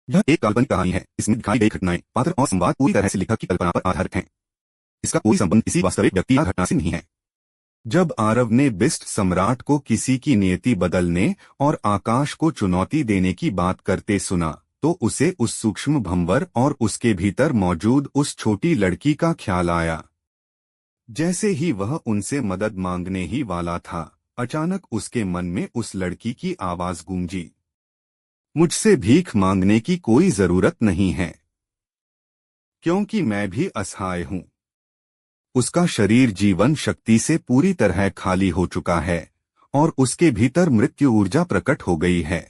यह एक काल्पनिक कहानी है। इसमें दिखाई गई घटनाएं, पात्र और संवाद पूरी तरह से लेखक की कल्पना पर आधारित हैं। इसका कोई संबंध किसी वास्तविक व्यक्ति या घटना से नहीं है। जब आरव ने बिस्ट सम्राट को किसी की नियति बदलने और आकाश को चुनौती देने की बात करते सुना, तो उसे उस सूक्ष्म भंवर और उसके भीतर मौजूद उस छोटी लड़की का ख्याल आया। जैसे ही वह उनसे मदद मांगने ही वाला था, अचानक उसके मन में उस लड़की की आवाज गूंजी, मुझसे भीख मांगने की कोई जरूरत नहीं है, क्योंकि मैं भी असहाय हूं। उसका शरीर जीवन शक्ति से पूरी तरह खाली हो चुका है और उसके भीतर मृत्यु ऊर्जा प्रकट हो गई है।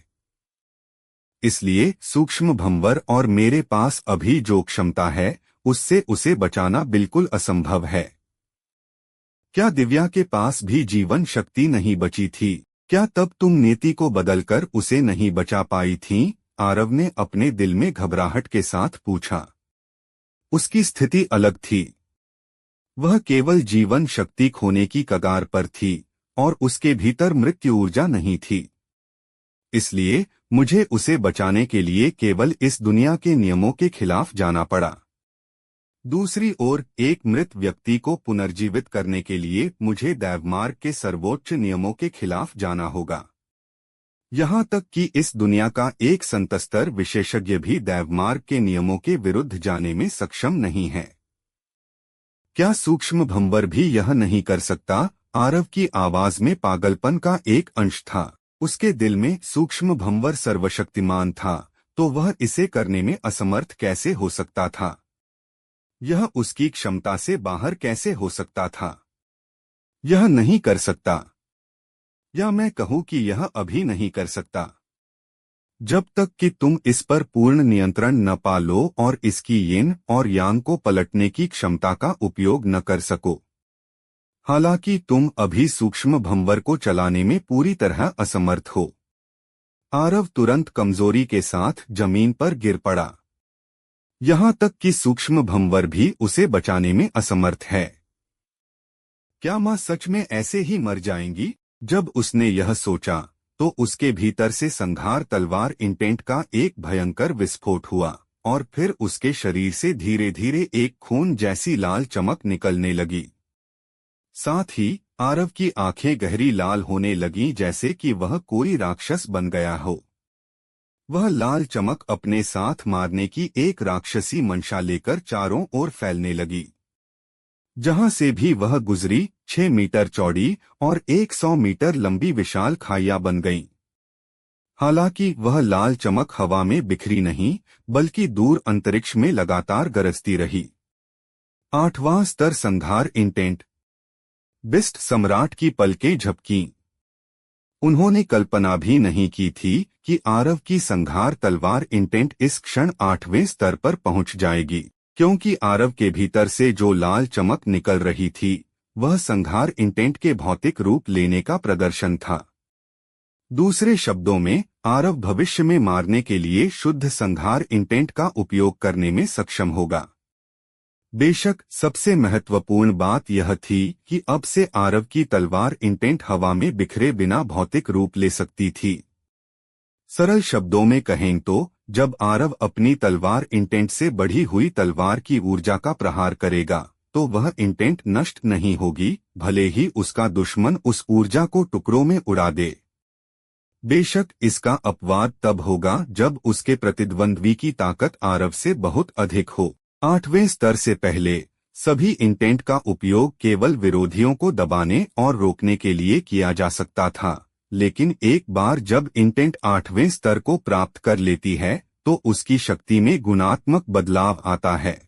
इसलिए सूक्ष्म भंवर और मेरे पास अभी जो क्षमता है, उससे उसे बचाना बिल्कुल असंभव है। क्या दिव्या के पास भी जीवन शक्ति नहीं बची थी? क्या तब तुम नीति को बदलकर उसे नहीं बचा पाई थीं? आरव ने अपने दिल में घबराहट के साथ पूछा। उसकी स्थिति अलग थी। वह केवल जीवन शक्ति खोने की कगार पर थी और उसके भीतर मृत्यु ऊर्जा नहीं थी। इसलिए मुझे उसे बचाने के लिए केवल इस दुनिया के नियमों के खिलाफ जाना पड़ा। दूसरी ओर, एक मृत व्यक्ति को पुनर्जीवित करने के लिए मुझे दैवमार्ग के सर्वोच्च नियमों के खिलाफ जाना होगा। यहाँ तक कि इस दुनिया का एक संतस्तर विशेषज्ञ भी दैवमार्ग के नियमों के विरुद्ध जाने में सक्षम नहीं है। क्या सूक्ष्म भंवर भी यह नहीं कर सकता? आरव की आवाज में पागलपन का एक अंश था। उसके दिल में सूक्ष्म भंवर सर्वशक्तिमान था, तो वह इसे करने में असमर्थ कैसे हो सकता था? यह उसकी क्षमता से बाहर कैसे हो सकता था? यह नहीं कर सकता, या मैं कहूं कि यह अभी नहीं कर सकता, जब तक कि तुम इस पर पूर्ण नियंत्रण न पा लो और इसकी यिन और यांग को पलटने की क्षमता का उपयोग न कर सको। हालांकि तुम अभी सूक्ष्म भंवर को चलाने में पूरी तरह असमर्थ हो। आरव तुरंत कमजोरी के साथ जमीन पर गिर पड़ा। यहाँ तक कि सूक्ष्म भंवर भी उसे बचाने में असमर्थ है। क्या माँ सच में ऐसे ही मर जाएंगी? जब उसने यह सोचा, तो उसके भीतर से संघार तलवार इंटेंट का एक भयंकर विस्फोट हुआ और फिर उसके शरीर से धीरे धीरे एक खून जैसी लाल चमक निकलने लगी। साथ ही आरव की आंखें गहरी लाल होने लगीं, जैसे कि वह कोई राक्षस बन गया हो। वह लाल चमक अपने साथ मारने की एक राक्षसी मंशा लेकर चारों ओर फैलने लगी। जहां से भी वह गुजरी, 6 मीटर चौड़ी और 100 मीटर लंबी विशाल खाइयां बन गईं। हालांकि वह लाल चमक हवा में बिखरी नहीं, बल्कि दूर अंतरिक्ष में लगातार गरजती रही। 8वां स्तर संघार इंटेंट। बिस्ट सम्राट की पलकें झपकीं। उन्होंने कल्पना भी नहीं की थी कि आरव की संघार तलवार इंटेंट इस क्षण 8वें स्तर पर पहुंच जाएगी, क्योंकि आरव के भीतर से जो लाल चमक निकल रही थी, वह संघार इंटेंट के भौतिक रूप लेने का प्रदर्शन था। दूसरे शब्दों में, आरव भविष्य में मारने के लिए शुद्ध संघार इंटेंट का उपयोग करने में सक्षम होगा। बेशक सबसे महत्वपूर्ण बात यह थी कि अब से आरव की तलवार इंटेंट हवा में बिखरे बिना भौतिक रूप ले सकती थी। सरल शब्दों में कहें तो, जब आरव अपनी तलवार इंटेंट से बढ़ी हुई तलवार की ऊर्जा का प्रहार करेगा, तो वह इंटेंट नष्ट नहीं होगी, भले ही उसका दुश्मन उस ऊर्जा को टुकड़ों में उड़ा दे। बेशक इसका अपवाद तब होगा जब उसके प्रतिद्वंद्वी की ताकत आरव से बहुत अधिक हो। 8वें स्तर से पहले सभी इंटेंट का उपयोग केवल विरोधियों को दबाने और रोकने के लिए किया जा सकता था, लेकिन एक बार जब इंटेंट 8वें स्तर को प्राप्त कर लेती है, तो उसकी शक्ति में गुणात्मक बदलाव आता है।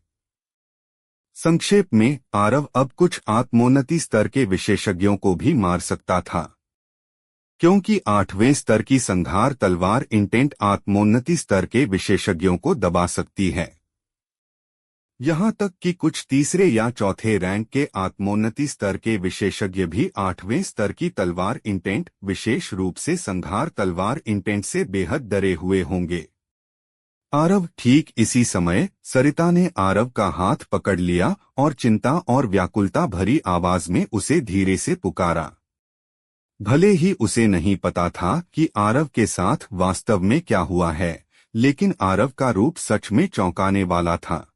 संक्षेप में, आरव अब कुछ आत्मोन्नति स्तर के विशेषज्ञों को भी मार सकता था, क्योंकि 8वें स्तर की संघार तलवार इंटेंट आत्मोन्नति स्तर के विशेषज्ञों को दबा सकती है। यहाँ तक कि कुछ तीसरे या चौथे रैंक के आत्मोन्नति स्तर के विशेषज्ञ भी 8वें स्तर की तलवार इंटेंट, विशेष रूप से संघार तलवार इंटेंट से बेहद डरे हुए होंगे। आरव ठीक इसी समय सरिता ने आरव का हाथ पकड़ लिया और चिंता और व्याकुलता भरी आवाज में उसे धीरे से पुकारा। भले ही उसे नहीं पता था कि आरव के साथ वास्तव में क्या हुआ है, लेकिन आरव का रूप सच में चौंकाने वाला था,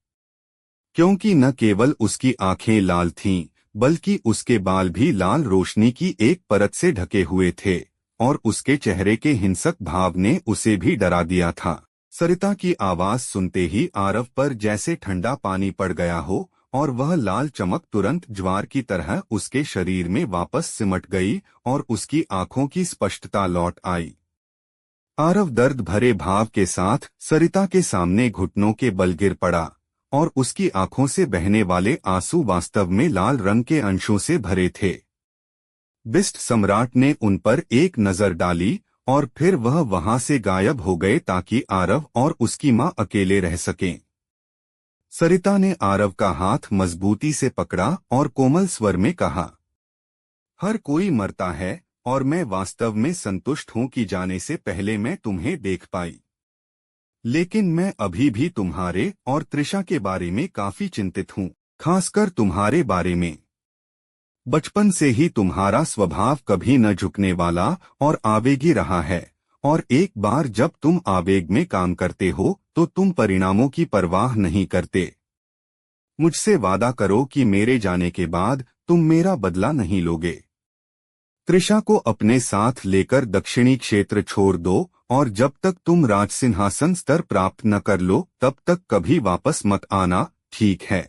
क्योंकि न केवल उसकी आंखें लाल थीं, बल्कि उसके बाल भी लाल रोशनी की एक परत से ढके हुए थे, और उसके चेहरे के हिंसक भाव ने उसे भी डरा दिया था। सरिता की आवाज सुनते ही आरव पर जैसे ठंडा पानी पड़ गया हो, और वह लाल चमक तुरंत ज्वार की तरह उसके शरीर में वापस सिमट गई और उसकी आंखों की स्पष्टता लौट आई। आरव दर्द भरे भाव के साथ सरिता के सामने घुटनों के बल गिर पड़ा, और उसकी आंखों से बहने वाले आंसू वास्तव में लाल रंग के अंशों से भरे थे। बिस्ट सम्राट ने उन पर एक नजर डाली और फिर वह वहां से गायब हो गए ताकि आरव और उसकी मां अकेले रह सकें। सरिता ने आरव का हाथ मजबूती से पकड़ा और कोमल स्वर में कहा, हर कोई मरता है, और मैं वास्तव में संतुष्ट हूं कि जाने से पहले मैं तुम्हें देख पाई। लेकिन मैं अभी भी तुम्हारे और त्रिशा के बारे में काफी चिंतित हूं, खासकर तुम्हारे बारे में। बचपन से ही तुम्हारा स्वभाव कभी न झुकने वाला और आवेगी रहा है, और एक बार जब तुम आवेग में काम करते हो तो तुम परिणामों की परवाह नहीं करते। मुझसे वादा करो कि मेरे जाने के बाद तुम मेरा बदला नहीं लोगे। त्रिशा को अपने साथ लेकर दक्षिणी क्षेत्र छोड़ दो, और जब तक तुम राजसिंहासन स्तर प्राप्त न कर लो तब तक कभी वापस मत आना, ठीक है?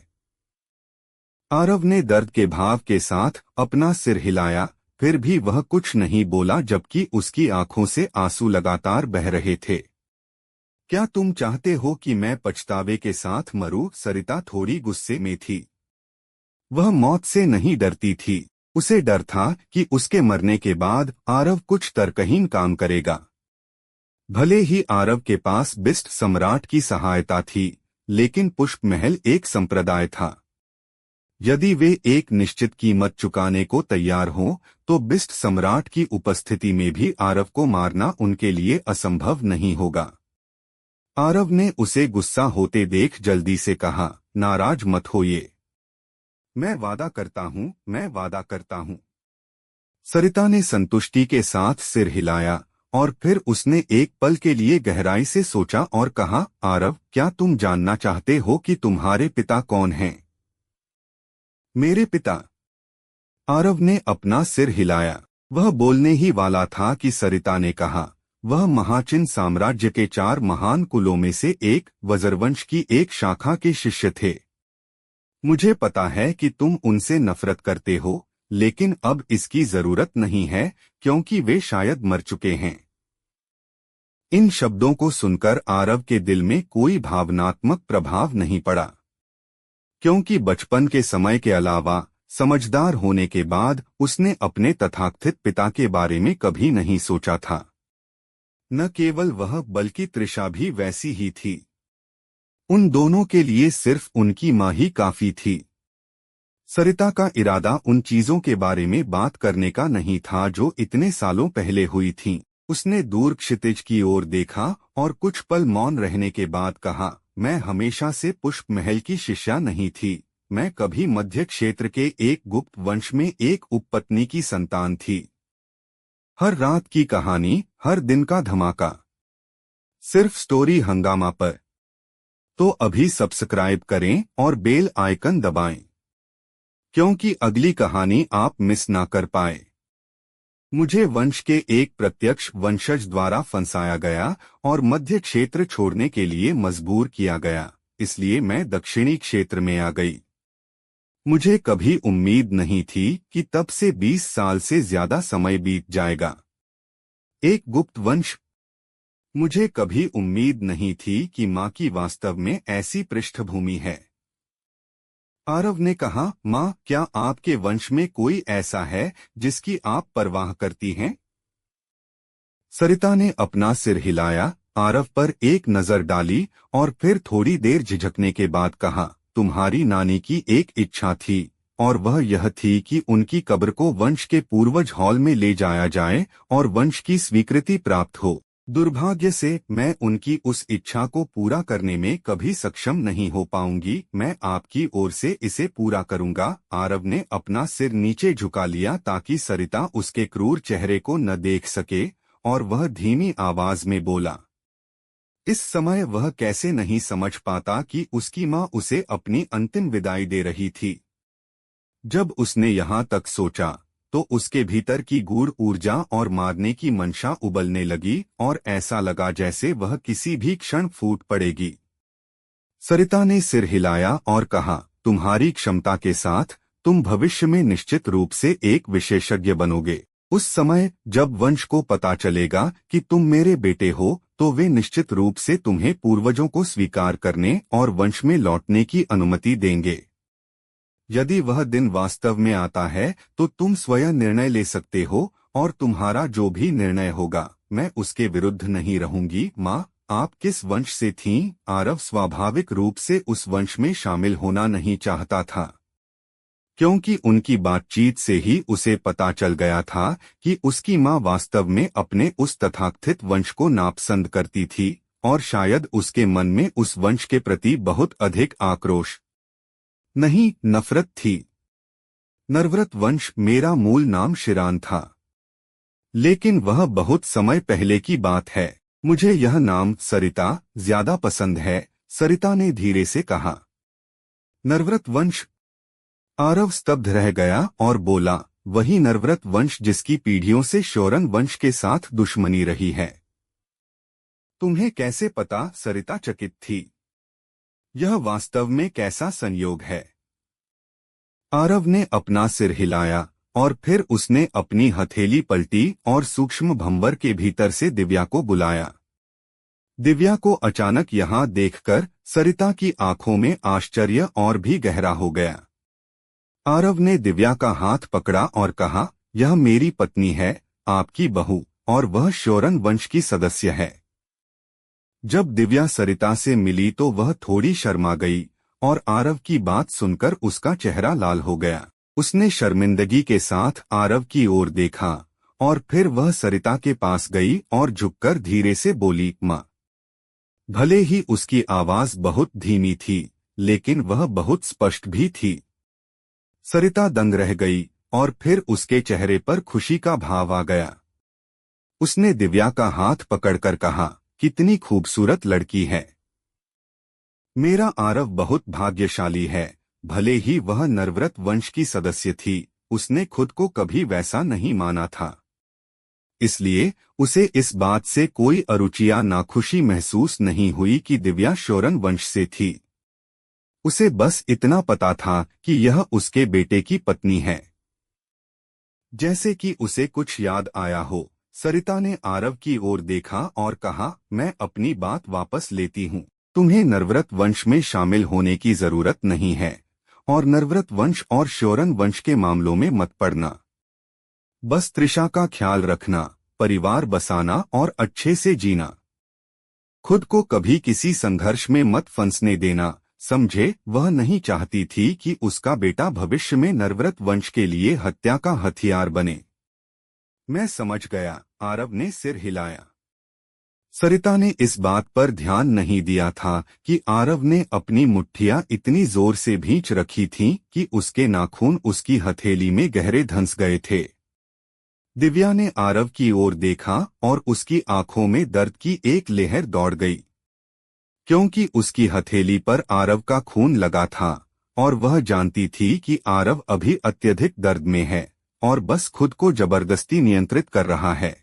आरव ने दर्द के भाव के साथ अपना सिर हिलाया, फिर भी वह कुछ नहीं बोला जबकि उसकी आंखों से आंसू लगातार बह रहे थे। क्या तुम चाहते हो कि मैं पछतावे के साथ मरूं? सरिता थोड़ी गुस्से में थी। वह मौत से नहीं डरती थी, उसे डर था कि उसके मरने के बाद आरव कुछ तर्कहीन काम करेगा। भले ही आरव के पास बिस्ट सम्राट की सहायता थी, लेकिन पुष्प महल एक संप्रदाय था। यदि वे एक निश्चित कीमत चुकाने को तैयार हों, तो बिस्ट सम्राट की उपस्थिति में भी आरव को मारना उनके लिए असंभव नहीं होगा। आरव ने उसे गुस्सा होते देख जल्दी से कहा, नाराज मत होइए। मैं वादा करता हूं, मैं वादा करता हूं। सरिता ने संतुष्टि के साथ सिर हिलाया, और फिर उसने एक पल के लिए गहराई से सोचा और कहा, आरव, क्या तुम जानना चाहते हो कि तुम्हारे पिता कौन हैं? मेरे पिता? आरव ने अपना सिर हिलाया। वह बोलने ही वाला था कि सरिता ने कहा, वह महाचिन साम्राज्य के 4 महान कुलों में से एक वज्रवंश की एक शाखा के शिष्य थे। मुझे पता है कि तुम उनसे नफरत करते हो, लेकिन अब इसकी जरूरत नहीं है, क्योंकि वे शायद मर चुके हैं। इन शब्दों को सुनकर आरव के दिल में कोई भावनात्मक प्रभाव नहीं पड़ा, क्योंकि बचपन के समय के अलावा समझदार होने के बाद उसने अपने तथाकथित पिता के बारे में कभी नहीं सोचा था। न केवल वह बल्कि त्रिशा भी वैसी ही थी। उन दोनों के लिए सिर्फ उनकी मां ही काफी थी। सरिता का इरादा उन चीजों के बारे में बात करने का नहीं था जो इतने सालों पहले हुई थीं। उसने दूर क्षितिज की ओर देखा और कुछ पल मौन रहने के बाद कहा, मैं हमेशा से पुष्प महल की शिष्या नहीं थी। मैं कभी मध्य क्षेत्र के एक गुप्त वंश में एक उपपत्नी की संतान थी। हर रात की कहानी, हर दिन का धमाका, सिर्फ स्टोरी हंगामा पर। तो अभी सब्सक्राइब करें और बेल आइकन दबाएं, क्योंकि अगली कहानी आप मिस ना कर पाए। मुझे वंश के एक प्रत्यक्ष वंशज द्वारा फंसाया गया और मध्य क्षेत्र छोड़ने के लिए मजबूर किया गया, इसलिए मैं दक्षिणी क्षेत्र में आ गई। मुझे कभी उम्मीद नहीं थी कि तब से 20 साल से ज्यादा समय बीत जाएगा। एक गुप्त वंश। मुझे कभी उम्मीद नहीं थी कि मां की वास्तव में ऐसी पृष्ठभूमि है। आरव ने कहा, मां, क्या आपके वंश में कोई ऐसा है जिसकी आप परवाह करती हैं? सरिता ने अपना सिर हिलाया, आरव पर एक नजर डाली और फिर थोड़ी देर झिझकने के बाद कहा, तुम्हारी नानी की एक इच्छा थी, और वह यह थी कि उनकी कब्र को वंश के पूर्वज हॉल में ले जाया जाए और वंश की स्वीकृति प्राप्त हो। दुर्भाग्य से मैं उनकी उस इच्छा को पूरा करने में कभी सक्षम नहीं हो पाऊंगी। मैं आपकी ओर से इसे पूरा करूंगा। आरव ने अपना सिर नीचे झुका लिया ताकि सरिता उसके क्रूर चेहरे को न देख सके, और वह धीमी आवाज में बोला, इस समय वह कैसे नहीं समझ पाता कि उसकी माँ उसे अपनी अंतिम विदाई दे रही थी। जब उसने यहाँ तक सोचा तो उसके भीतर की गूढ़ ऊर्जा और मारने की मंशा उबलने लगी और ऐसा लगा जैसे वह किसी भी क्षण फूट पड़ेगी। सरिता ने सिर हिलाया और कहा, तुम्हारी क्षमता के साथ तुम भविष्य में निश्चित रूप से एक विशेषज्ञ बनोगे। उस समय जब वंश को पता चलेगा कि तुम मेरे बेटे हो तो वे निश्चित रूप से तुम्हें पूर्वजों को स्वीकार करने और वंश में लौटने की अनुमति देंगे। यदि वह दिन वास्तव में आता है तो तुम स्वयं निर्णय ले सकते हो और तुम्हारा जो भी निर्णय होगा मैं उसके विरुद्ध नहीं रहूंगी। माँ, आप किस वंश से थीं? आरव स्वाभाविक रूप से उस वंश में शामिल होना नहीं चाहता था, क्योंकि उनकी बातचीत से ही उसे पता चल गया था कि उसकी माँ वास्तव में अपने उस तथाकथित वंश को नापसंद करती थी और शायद उसके मन में उस वंश के प्रति बहुत अधिक आक्रोश नहीं, नफरत थी। नरव्रत वंश मेरा मूल नाम शिरान था, लेकिन वह बहुत समय पहले की बात है। मुझे यह नाम सरिता ज्यादा पसंद है, सरिता ने धीरे से कहा। नरव्रत वंश? आरव स्तब्ध रह गया और बोला, वही नरव्रत वंश जिसकी पीढ़ियों से शौरन वंश के साथ दुश्मनी रही है। तुम्हें कैसे पता? सरिता चकित थी। यह वास्तव में कैसा संयोग है? आरव ने अपना सिर हिलाया और फिर उसने अपनी हथेली पलटी और सूक्ष्म भंवर के भीतर से दिव्या को बुलाया। दिव्या को अचानक यहाँ देखकर सरिता की आंखों में आश्चर्य और भी गहरा हो गया। आरव ने दिव्या का हाथ पकड़ा और कहा, यह मेरी पत्नी है, आपकी बहू, और वह शौरन वंश की सदस्य है। जब दिव्या सरिता से मिली तो वह थोड़ी शर्मा गई और आरव की बात सुनकर उसका चेहरा लाल हो गया। उसने शर्मिंदगी के साथ आरव की ओर देखा और फिर वह सरिता के पास गई और झुककर धीरे से बोली, माँ। भले ही उसकी आवाज बहुत धीमी थी, लेकिन वह बहुत स्पष्ट भी थी। सरिता दंग रह गई और फिर उसके चेहरे पर खुशी का भाव आ गया। उसने दिव्या का हाथ पकड़कर कहा, कितनी खूबसूरत लड़की है। मेरा आरव बहुत भाग्यशाली है। भले ही वह नरव्रत वंश की सदस्य थी, उसने खुद को कभी वैसा नहीं माना था। इसलिए उसे इस बात से कोई अरुचि या नाखुशी महसूस नहीं हुई कि दिव्या शौरन वंश से थी। उसे बस इतना पता था कि यह उसके बेटे की पत्नी है। जैसे कि उसे कुछ याद आया हो, सरिता ने आरव की ओर देखा और कहा, मैं अपनी बात वापस लेती हूँ। तुम्हें नरव्रत वंश में शामिल होने की जरूरत नहीं है और नरव्रत वंश और शौरन वंश के मामलों में मत पड़ना। बस त्रिशा का ख्याल रखना, परिवार बसाना और अच्छे से जीना। खुद को कभी किसी संघर्ष में मत फंसने देना, समझे? वह नहीं चाहती थी कि उसका बेटा भविष्य में नरव्रत वंश के लिए हत्या का हथियार बने। मैं समझ गया, आरव ने सिर हिलाया। सरिता ने इस बात पर ध्यान नहीं दिया था कि आरव ने अपनी मुट्ठियां इतनी जोर से भींच रखी थीं कि उसके नाखून उसकी हथेली में गहरे धंस गए थे। दिव्या ने आरव की ओर देखा और उसकी आंखों में दर्द की एक लहर दौड़ गई, क्योंकि उसकी हथेली पर आरव का खून लगा था और वह जानती थी कि आरव अभी अत्यधिक दर्द में है और बस खुद को जबरदस्ती नियंत्रित कर रहा है।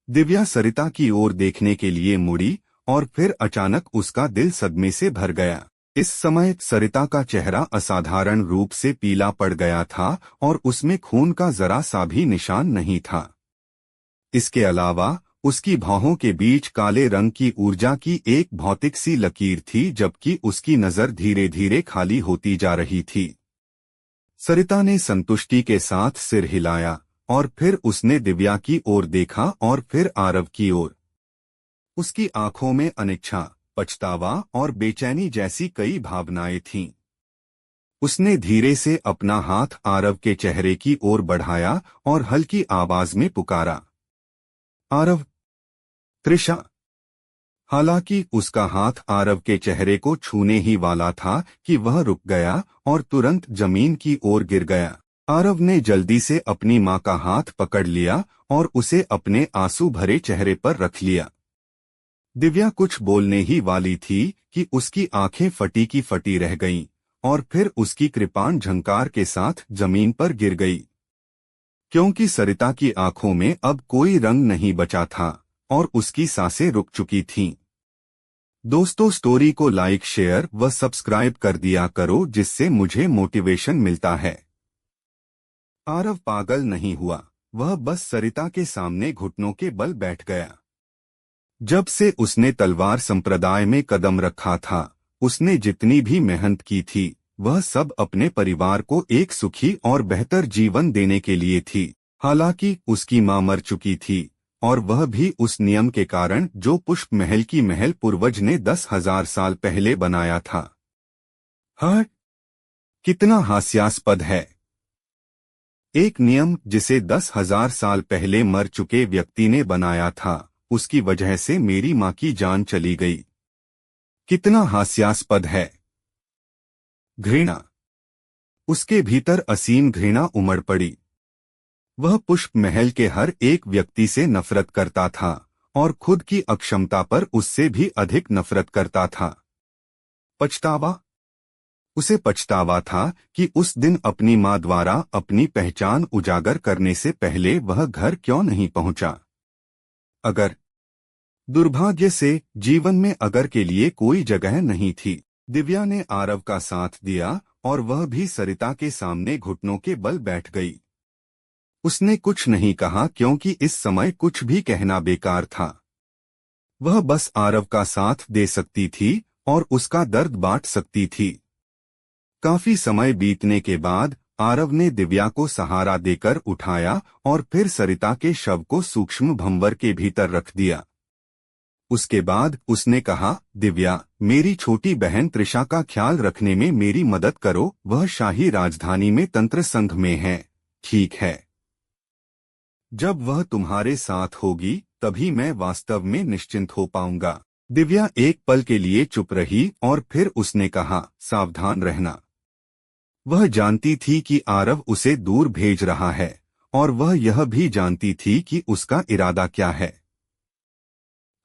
दिव्या सरिता की ओर देखने के लिए मुड़ी और फिर अचानक उसका दिल सदमे से भर गया। इस समय सरिता का चेहरा असाधारण रूप से पीला पड़ गया था और उसमें खून का जरा सा भी निशान नहीं था। इसके अलावा उसकी भौहों के बीच काले रंग की ऊर्जा की एक भौतिक सी लकीर थी, जबकि उसकी नजर धीरे धीरे खाली होती जा रही थी। सरिता ने संतुष्टि के साथ सिर हिलाया और फिर उसने दिव्या की ओर देखा और फिर आरव की ओर। उसकी आंखों में अनिच्छा, पछतावा और बेचैनी जैसी कई भावनाएं थीं। उसने धीरे से अपना हाथ आरव के चेहरे की ओर बढ़ाया और हल्की आवाज में पुकारा, आरव, त्रिशा। हालांकि उसका हाथ आरव के चेहरे को छूने ही वाला था कि वह रुक गया और तुरंत जमीन की ओर गिर गया। आरव ने जल्दी से अपनी मां का हाथ पकड़ लिया और उसे अपने आंसू भरे चेहरे पर रख लिया। दिव्या कुछ बोलने ही वाली थी कि उसकी आंखें फटी की फटी रह गईं और फिर उसकी कृपाण झंकार के साथ जमीन पर गिर गई, क्योंकि सरिता की आंखों में अब कोई रंग नहीं बचा था और उसकी सांसें रुक चुकी थीं। दोस्तों, स्टोरी को लाइक, शेयर व सब्सक्राइब कर दिया करो जिससे मुझे मोटिवेशन मिलता है। आरव पागल नहीं हुआ, वह बस सरिता के सामने घुटनों के बल बैठ गया। जब से उसने तलवार संप्रदाय में कदम रखा था, उसने जितनी भी मेहनत की थी वह सब अपने परिवार को एक सुखी और बेहतर जीवन देने के लिए थी। हालांकि उसकी मां मर चुकी थी और वह भी उस नियम के कारण जो पुष्प महल की महल पूर्वज ने 10,000 साल पहले बनाया था। हाँ, कितना हास्यास्पद है। एक नियम जिसे 10,000 साल पहले मर चुके व्यक्ति ने बनाया था, उसकी वजह से मेरी मां की जान चली गई। कितना हास्यास्पद है। घृणा। उसके भीतर असीम घृणा उमड़ पड़ी। वह पुष्प महल के हर एक व्यक्ति से नफरत करता था और खुद की अक्षमता पर उससे भी अधिक नफरत करता था। पछतावा। उसे पछतावा था कि उस दिन अपनी मां द्वारा अपनी पहचान उजागर करने से पहले वह घर क्यों नहीं पहुंचा। अगर दुर्भाग्य से जीवन में अगर के लिए कोई जगह नहीं थी। दिव्या ने आरव का साथ दिया और वह भी सरिता के सामने घुटनों के बल बैठ गई। उसने कुछ नहीं कहा क्योंकि इस समय कुछ भी कहना बेकार था। वह बस आरव का साथ दे सकती थी और उसका दर्द बांट सकती थी। काफी समय बीतने के बाद आरव ने दिव्या को सहारा देकर उठाया और फिर सरिता के शव को सूक्ष्म भंवर के भीतर रख दिया। उसके बाद उसने कहा, दिव्या, मेरी छोटी बहन त्रिशा का ख्याल रखने में मेरी मदद करो। वह शाही राजधानी में तंत्र संघ में है, ठीक है? जब वह तुम्हारे साथ होगी तभी मैं वास्तव में निश्चिंत हो पाऊंगा। दिव्या एक पल के लिए चुप रही और फिर उसने कहा, सावधान रहना। वह जानती थी कि आरव उसे दूर भेज रहा है और वह यह भी जानती थी कि उसका इरादा क्या है।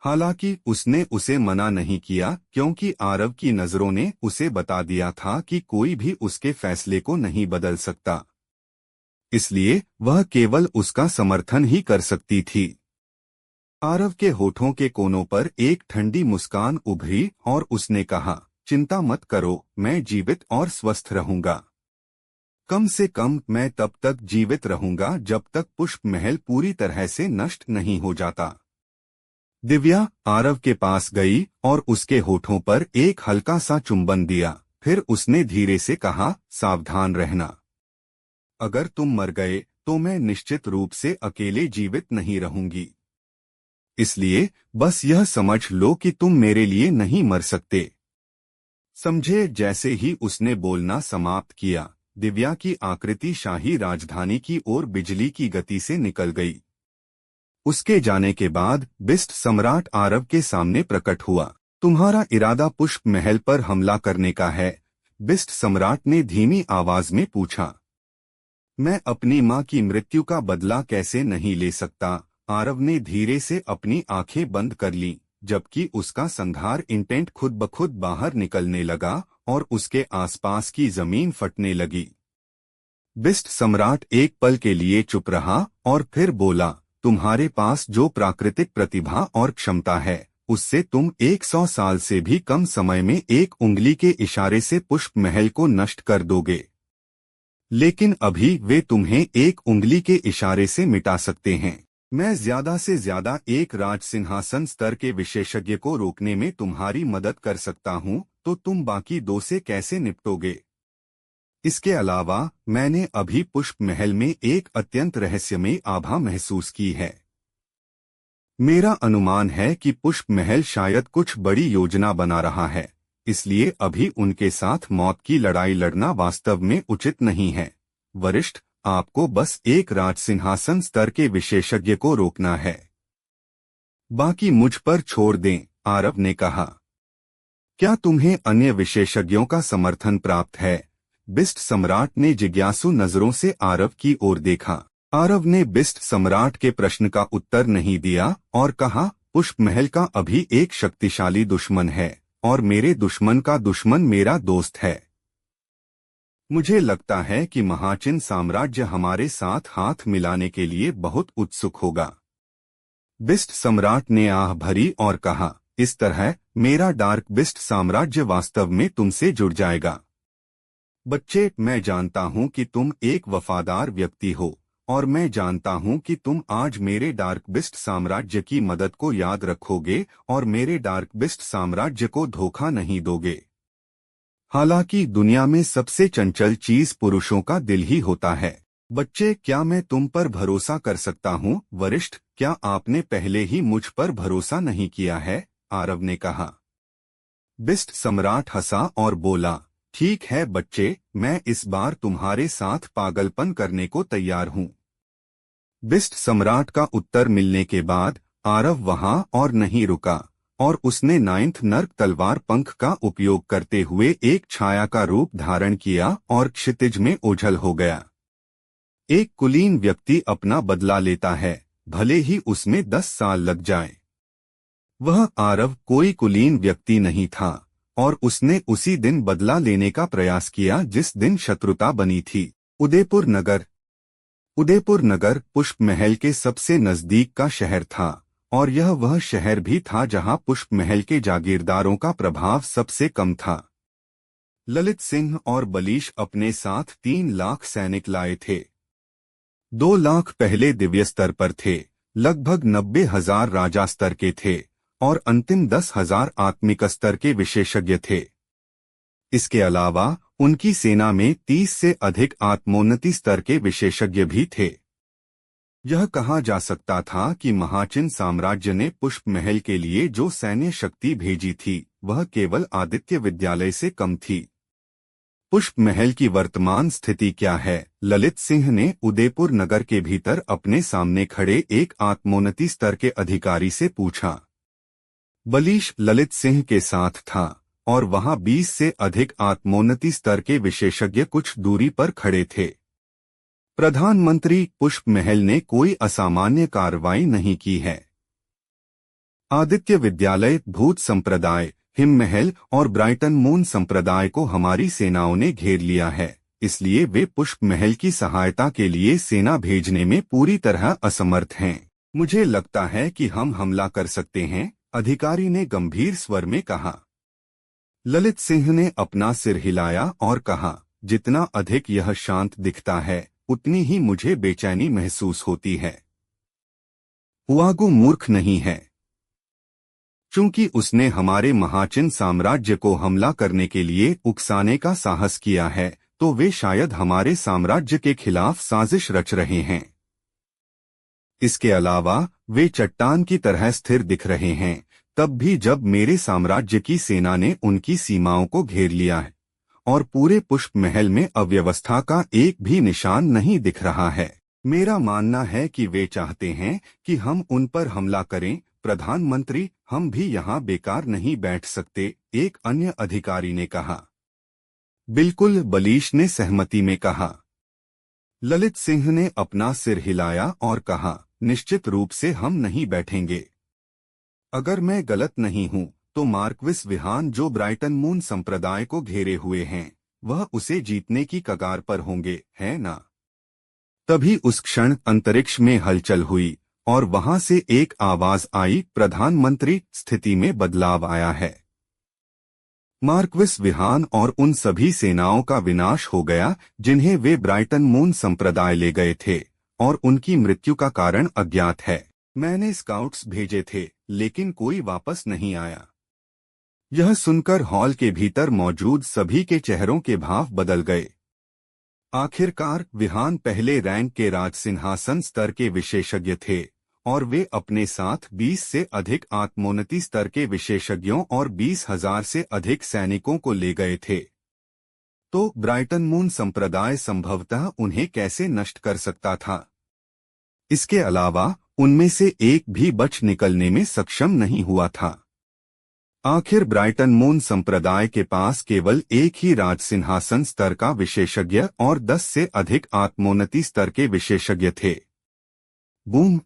हालांकि उसने उसे मना नहीं किया क्योंकि आरव की नजरों ने उसे बता दिया था कि कोई भी उसके फैसले को नहीं बदल सकता, इसलिए वह केवल उसका समर्थन ही कर सकती थी। आरव के होठों के कोनों पर एक ठंडी मुस्कान उभरी और उसने कहा, चिंता मत करो, मैं जीवित और स्वस्थ रहूंगा। कम से कम मैं तब तक जीवित रहूंगा जब तक पुष्प महल पूरी तरह से नष्ट नहीं हो जाता। दिव्या आरव के पास गई और उसके होठों पर एक हल्का सा चुंबन दिया। फिर उसने धीरे से कहा, सावधान रहना। अगर तुम मर गए तो मैं निश्चित रूप से अकेले जीवित नहीं रहूंगी। इसलिए बस यह समझ लो कि तुम मेरे लिए नहीं मर सकते, समझे? जैसे ही उसने बोलना समाप्त किया, दिव्या की आकृति शाही राजधानी की ओर बिजली की गति से निकल गई। उसके जाने के बाद बिस्ट सम्राट आरव के सामने प्रकट हुआ। तुम्हारा इरादा पुष्प महल पर हमला करने का है? बिस्ट सम्राट ने धीमी आवाज में पूछा। मैं अपनी मां की मृत्यु का बदला कैसे नहीं ले सकता? आरव ने धीरे से अपनी आंखें बंद कर लीं, जबकि उसका संघार इंटेंट खुद ब खुद बाहर निकलने लगा और उसके आसपास की जमीन फटने लगी। बिस्ट सम्राट एक पल के लिए चुप रहा और फिर बोला, तुम्हारे पास जो प्राकृतिक प्रतिभा और क्षमता है उससे तुम 100 साल से भी कम समय में एक उंगली के इशारे से पुष्प महल को नष्ट कर दोगे। लेकिन अभी वे तुम्हें एक उंगली के इशारे से मिटा सकते हैं। मैं ज्यादा से ज्यादा एक राज सिंहासन स्तर के विशेषज्ञ को रोकने में तुम्हारी मदद कर सकता हूं, तो तुम बाकी दो से कैसे निपटोगे? इसके अलावा मैंने अभी पुष्प महल में एक अत्यंत रहस्यमय आभा महसूस की है। मेरा अनुमान है कि पुष्प महल शायद कुछ बड़ी योजना बना रहा है, इसलिए अभी उनके साथ मौत की लड़ाई लड़ना वास्तव में उचित नहीं है। वरिष्ठ, आपको बस एक राज सिंहासन स्तर के विशेषज्ञ को रोकना है, बाकी मुझ पर छोड़ दें, आरव ने कहा। क्या तुम्हें अन्य विशेषज्ञों का समर्थन प्राप्त है? बिस्ट सम्राट ने जिज्ञासु नजरों से आरव की ओर देखा। आरव ने बिस्ट सम्राट के प्रश्न का उत्तर नहीं दिया और कहा, पुष्प महल का अभी एक शक्तिशाली दुश्मन है और मेरे दुश्मन का दुश्मन मेरा दोस्त है। मुझे लगता है कि महाचिन साम्राज्य हमारे साथ हाथ मिलाने के लिए बहुत उत्सुक होगा। बिस्ट सम्राट ने आह भरी और कहा, इस तरह मेरा डार्क बिस्ट साम्राज्य वास्तव में तुमसे जुड़ जाएगा। बच्चे, मैं जानता हूं कि तुम एक वफादार व्यक्ति हो और मैं जानता हूं कि तुम आज मेरे डार्क बिस्ट साम्राज्य की मदद को याद रखोगे और मेरे डार्क बिस्ट साम्राज्य को धोखा नहीं दोगे। हालांकि दुनिया में सबसे चंचल चीज पुरुषों का दिल ही होता है। बच्चे, क्या मैं तुम पर भरोसा कर सकता हूँ? वरिष्ठ, क्या आपने पहले ही मुझ पर भरोसा नहीं किया है? आरव ने कहा। बिस्ट सम्राट हंसा और बोला, ठीक है बच्चे, मैं इस बार तुम्हारे साथ पागलपन करने को तैयार हूँ। बिस्ट सम्राट का उत्तर मिलने के बाद आरव वहां और नहीं रुका और उसने 9th नर्क तलवार पंख का उपयोग करते हुए एक छाया का रूप धारण किया और क्षितिज में ओझल हो गया। एक कुलीन व्यक्ति अपना बदला लेता है, भले ही उसमें 10 साल लग जाए। वह आरव कोई कुलीन व्यक्ति नहीं था और उसने उसी दिन बदला लेने का प्रयास किया जिस दिन शत्रुता बनी थी। उदयपुर नगर। उदयपुर नगर पुष्प महल के सबसे नजदीक का शहर था और यह वह शहर भी था जहां पुष्प महल के जागीरदारों का प्रभाव सबसे कम था। ललित सिंह और बलीश अपने साथ 3 लाख सैनिक लाए थे। 2 लाख पहले दिव्य स्तर पर थे, लगभग 90,000 राजा स्तर के थे और अंतिम 10,000 आत्मिक स्तर के विशेषज्ञ थे। इसके अलावा उनकी सेना में 30 से अधिक आत्मोन्नति स्तर के विशेषज्ञ भी थे। यह कहा जा सकता था कि महाचिन साम्राज्य ने पुष्प महल के लिए जो सैन्य शक्ति भेजी थी वह केवल आदित्य विद्यालय से कम थी। पुष्प महल की वर्तमान स्थिति क्या है? ललित सिंह ने उदयपुर नगर के भीतर अपने सामने खड़े एक आत्मोन्नति स्तर के अधिकारी से पूछा। बलीश ललित सिंह के साथ था और वहां 20 से अधिक आत्मोन्नति स्तर के विशेषज्ञ कुछ दूरी पर खड़े थे। प्रधानमंत्री, पुष्प महल ने कोई असामान्य कार्रवाई नहीं की है। आदित्य विद्यालय, भूत संप्रदाय, हिम महल और ब्राइटन मून संप्रदाय को हमारी सेनाओं ने घेर लिया है, इसलिए वे पुष्प महल की सहायता के लिए सेना भेजने में पूरी तरह असमर्थ हैं। मुझे लगता है कि हम हमला कर सकते हैं, अधिकारी ने गंभीर स्वर में कहा। ललित सिंह ने अपना सिर हिलाया और कहा, जितना अधिक यह शांत दिखता है उतनी ही मुझे बेचैनी महसूस होती है। हुआगू मूर्ख नहीं है। चूंकि उसने हमारे महाचिन साम्राज्य को हमला करने के लिए उकसाने का साहस किया है तो वे शायद हमारे साम्राज्य के खिलाफ साजिश रच रहे हैं। इसके अलावा वे चट्टान की तरह स्थिर दिख रहे हैं, तब भी जब मेरे साम्राज्य की सेना ने उनकी सीमाओं को घेर लिया है और पूरे पुष्प महल में अव्यवस्था का एक भी निशान नहीं दिख रहा है। मेरा मानना है कि वे चाहते हैं कि हम उन पर हमला करें। प्रधानमंत्री, हम भी यहाँ बेकार नहीं बैठ सकते, एक अन्य अधिकारी ने कहा। बिल्कुल, बलीश ने सहमति में कहा। ललित सिंह ने अपना सिर हिलाया और कहा, निश्चित रूप से हम नहीं बैठेंगे। अगर मैं गलत नहीं हूँ तो मार्क्विस विहान, जो ब्राइटन मून संप्रदाय को घेरे हुए हैं, वह उसे जीतने की कगार पर होंगे, है ना? तभी उस क्षण अंतरिक्ष में हलचल हुई और वहां से एक आवाज आई, प्रधानमंत्री, स्थिति में बदलाव आया है। मार्क्विस विहान और उन सभी सेनाओं का विनाश हो गया जिन्हें वे ब्राइटन मून संप्रदाय ले गए थे और उनकी मृत्यु का कारण अज्ञात है। मैंने स्काउट्स भेजे थे लेकिन कोई वापस नहीं आया। यह सुनकर हॉल के भीतर मौजूद सभी के चेहरों के भाव बदल गए। आखिरकार विहान पहले रैंक के राजसिंहासन स्तर के विशेषज्ञ थे और वे अपने साथ 20 से अधिक आत्मोन्नति स्तर के विशेषज्ञों और 20,000 से अधिक सैनिकों को ले गए थे। तो ब्राइटन मून संप्रदाय संभवतः उन्हें कैसे नष्ट कर सकता था? इसके अलावा उनमें से एक भी बच निकलने में सक्षम नहीं हुआ था। आखिर ब्राइटन मून संप्रदाय के पास केवल एक ही राजसिंहासन स्तर का विशेषज्ञ और 10 से अधिक आत्मोन्नति स्तर के विशेषज्ञ थे। बूम!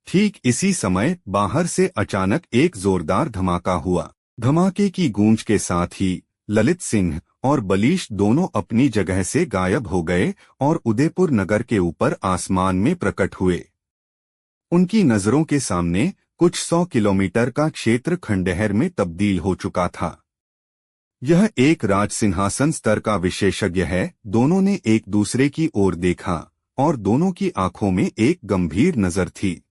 ठीक इसी समय बाहर से अचानक एक जोरदार धमाका हुआ। धमाके की गूंज के साथ ही ललित सिंह और बलीश दोनों अपनी जगह से गायब हो गए और उदयपुर नगर के ऊपर आसमान में प्रकट हुए। उनकी नजरों के सामने कुछ 100 किलोमीटर का क्षेत्र खंडहर में तब्दील हो चुका था। यह एक राज सिंहासन स्तर का विशेषज्ञ है। दोनों ने एक दूसरे की ओर देखा और दोनों की आंखों में एक गंभीर नजर थी,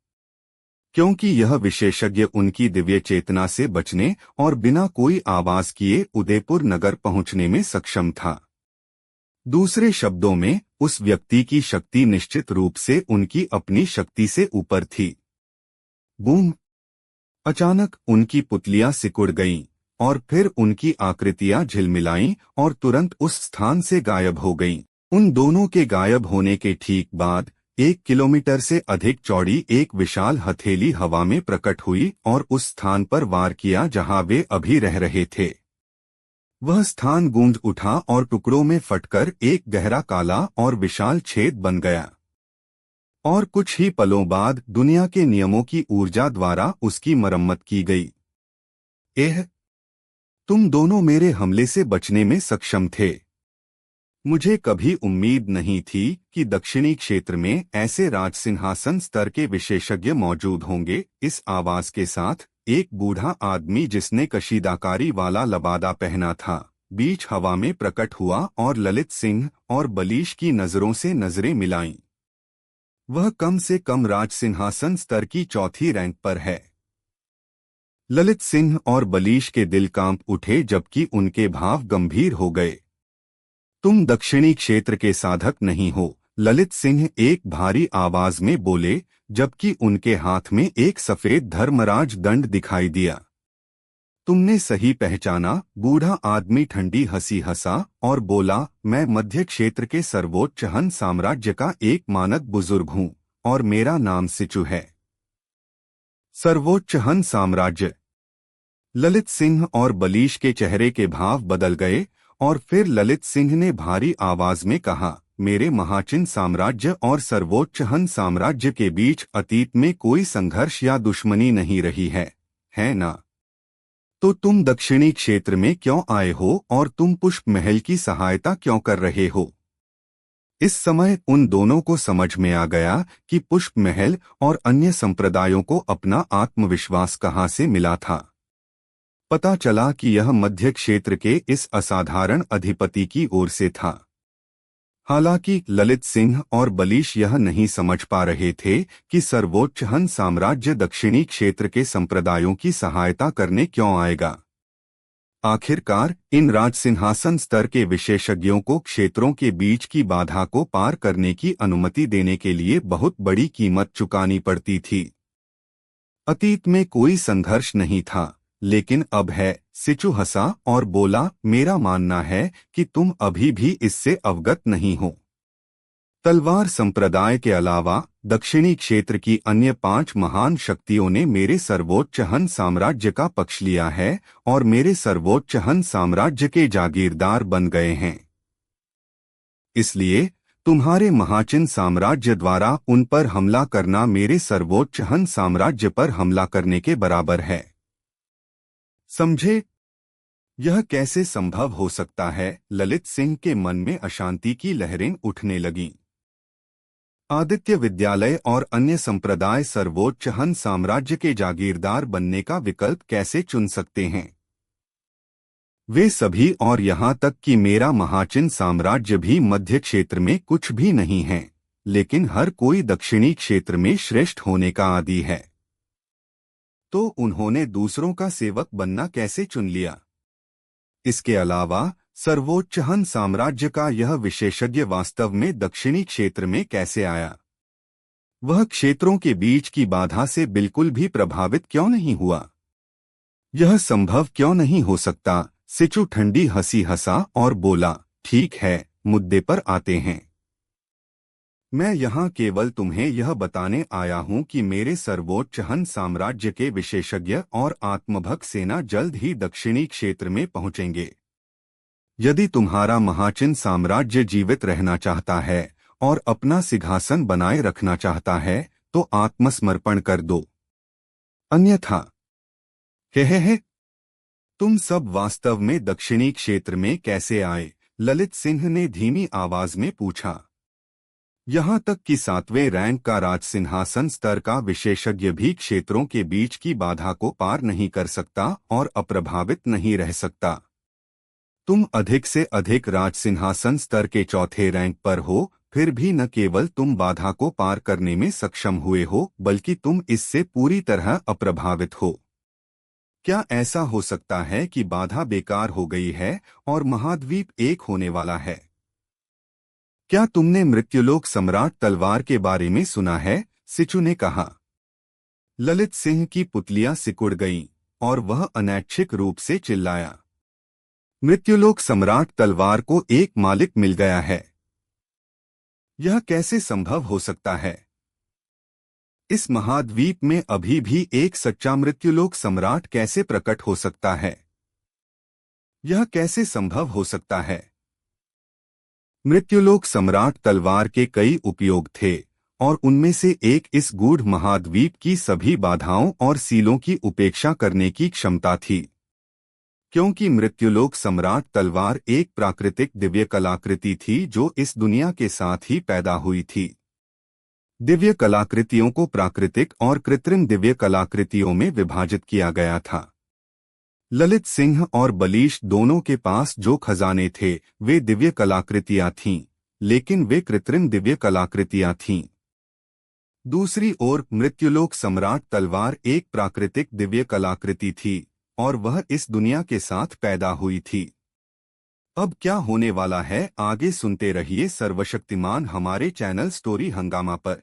क्योंकि यह विशेषज्ञ उनकी दिव्य चेतना से बचने और बिना कोई आवाज किए उदयपुर नगर पहुंचने में सक्षम था। दूसरे शब्दों में, उस व्यक्ति की शक्ति निश्चित रूप से उनकी अपनी शक्ति से ऊपर थी। बूम! अचानक उनकी पुतलियां सिकुड़ गईं और फिर उनकी आकृतियां झिलमिलाईं और तुरंत उस स्थान से गायब हो गईं। उन दोनों के गायब होने के ठीक बाद 1 किलोमीटर से अधिक चौड़ी एक विशाल हथेली हवा में प्रकट हुई और उस स्थान पर वार किया जहां वे अभी रह रहे थे। वह स्थान गूंज उठा और टुकड़ों में फटकर एक गहरा काला और विशाल छेद बन गया। और कुछ ही पलों बाद दुनिया के नियमों की ऊर्जा द्वारा उसकी मरम्मत की गई। तुम दोनों मेरे हमले से बचने में सक्षम थे। मुझे कभी उम्मीद नहीं थी कि दक्षिणी क्षेत्र में ऐसे राजसिंहासन स्तर के विशेषज्ञ मौजूद होंगे। इस आवाज के साथ एक बूढ़ा आदमी जिसने कशीदाकारी वाला लबादा पहना था, बीच हवा में प्रकट हुआ और ललित सिंह और बलीश की नजरों से नजरें मिलाईं। वह कम से कम राजसिंहासन स्तर की चौथी रैंक पर है। ललित सिंह और बलीश के दिल कांप उठे जबकि उनके भाव गंभीर हो गए। तुम दक्षिणी क्षेत्र के साधक नहीं हो, ललित सिंह एक भारी आवाज में बोले, जबकि उनके हाथ में एक सफेद धर्मराज दंड दिखाई दिया। तुमने सही पहचाना। बूढ़ा आदमी ठंडी हंसी हंसा और बोला, मैं मध्य क्षेत्र के सर्वोच्च हन साम्राज्य का एक मानक बुजुर्ग हूँ और मेरा नाम सिचु है। सर्वोच्च हन साम्राज्य। ललित सिंह और बलीश के चेहरे के भाव बदल गए और फिर ललित सिंह ने भारी आवाज में कहा, मेरे महाचिन साम्राज्य और सर्वोच्च हन साम्राज्य के बीच अतीत में कोई संघर्ष या दुश्मनी नहीं रही है ना? तो तुम दक्षिणी क्षेत्र में क्यों आए हो और तुम पुष्प महल की सहायता क्यों कर रहे हो? इस समय उन दोनों को समझ में आ गया कि पुष्प महल और अन्य संप्रदायों को अपना आत्मविश्वास कहाँ से मिला था। पता चला कि यह मध्य क्षेत्र के इस असाधारण अधिपति की ओर से था। हालांकि ललित सिंह और बलीश यह नहीं समझ पा रहे थे कि सर्वोच्च हन साम्राज्य दक्षिणी क्षेत्र के संप्रदायों की सहायता करने क्यों आएगा। आखिरकार इन राजसिंहासन स्तर के विशेषज्ञों को क्षेत्रों के बीच की बाधा को पार करने की अनुमति देने के लिए बहुत बड़ी कीमत चुकानी पड़ती थी। अतीत में कोई संघर्ष नहीं था, लेकिन अब है। सिचु हंसा और बोला, मेरा मानना है कि तुम अभी भी इससे अवगत नहीं हो। तलवार संप्रदाय के अलावा दक्षिणी क्षेत्र की अन्य 5 महान शक्तियों ने मेरे सर्वोच्च हन साम्राज्य का पक्ष लिया है और मेरे सर्वोच्च हन साम्राज्य के जागीरदार बन गए हैं। इसलिए तुम्हारे महाचिन साम्राज्य द्वारा उन पर हमला करना मेरे सर्वोच्च हन साम्राज्य पर हमला करने के बराबर है। समझे? यह कैसे संभव हो सकता है? ललित सिंह के मन में अशांति की लहरें उठने लगीं। आदित्य विद्यालय और अन्य संप्रदाय सर्वोच्च हन साम्राज्य के जागीरदार बनने का विकल्प कैसे चुन सकते हैं? वे सभी और यहाँ तक कि मेरा महाचिन साम्राज्य भी मध्य क्षेत्र में कुछ भी नहीं है, लेकिन हर कोई दक्षिणी क्षेत्र में श्रेष्ठ होने का आदी है। तो उन्होंने दूसरों का सेवक बनना कैसे चुन लिया? इसके अलावा सर्वोच्च हन साम्राज्य का यह विशेषज्ञ वास्तव में दक्षिणी क्षेत्र में कैसे आया? वह क्षेत्रों के बीच की बाधा से बिल्कुल भी प्रभावित क्यों नहीं हुआ? यह संभव क्यों नहीं हो सकता? सिचु ठंडी हंसी हंसा और बोला, ठीक है, मुद्दे पर आते हैं। मैं यहाँ केवल तुम्हें यह बताने आया हूँ कि मेरे सर्वोच्च हन साम्राज्य के विशेषज्ञ और आत्मभक्त सेना जल्द ही दक्षिणी क्षेत्र में पहुंचेंगे। यदि तुम्हारा महाचिन साम्राज्य जीवित रहना चाहता है और अपना सिंहासन बनाए रखना चाहता है, तो तो आत्मसमर्पण कर दो, अन्यथा हे, तुम सब वास्तव में दक्षिणी क्षेत्र में कैसे आए? ललित सिंह ने धीमी आवाज में पूछा। यहाँ तक कि 7वें रैंक का राजसिंहासन स्तर का विशेषज्ञ भी क्षेत्रों के बीच की बाधा को पार नहीं कर सकता और अप्रभावित नहीं रह सकता। तुम अधिक से अधिक राजसिंहासन स्तर के 4थे रैंक पर हो, फिर भी न केवल तुम बाधा को पार करने में सक्षम हुए हो, बल्कि तुम इससे पूरी तरह अप्रभावित हो। क्या ऐसा हो सकता है कि बाधा बेकार हो गई है और महाद्वीप एक होने वाला है? क्या तुमने मृत्युलोक सम्राट तलवार के बारे में सुना है? सिचु ने कहा। ललित सिंह की पुतलियां सिकुड़ गईं और वह अनैच्छिक रूप से चिल्लाया, मृत्युलोक सम्राट तलवार को एक मालिक मिल गया है। यह कैसे संभव हो सकता है? इस महाद्वीप में अभी भी एक सच्चा मृत्युलोक सम्राट कैसे प्रकट हो सकता है? यह कैसे संभव हो सकता है? मृत्युलोक सम्राट तलवार के कई उपयोग थे और उनमें से एक इस गूढ़ महाद्वीप की सभी बाधाओं और सीलों की उपेक्षा करने की क्षमता थी। क्योंकि मृत्युलोक सम्राट तलवार एक प्राकृतिक दिव्य कलाकृति थी जो इस दुनिया के साथ ही पैदा हुई थी। दिव्य कलाकृतियों को प्राकृतिक और कृत्रिम दिव्य कलाकृतियों में विभाजित किया गया था। ललित सिंह और बलीश दोनों के पास जो खजाने थे वे दिव्य कलाकृतियां थीं, लेकिन वे कृत्रिम दिव्य कलाकृतियां थीं। दूसरी ओर मृत्युलोक सम्राट तलवार एक प्राकृतिक दिव्य कलाकृति थी और वह इस दुनिया के साथ पैदा हुई थी। अब क्या होने वाला है आगे सुनते रहिए सर्वशक्तिमान हमारे चैनल स्टोरी हंगामा पर।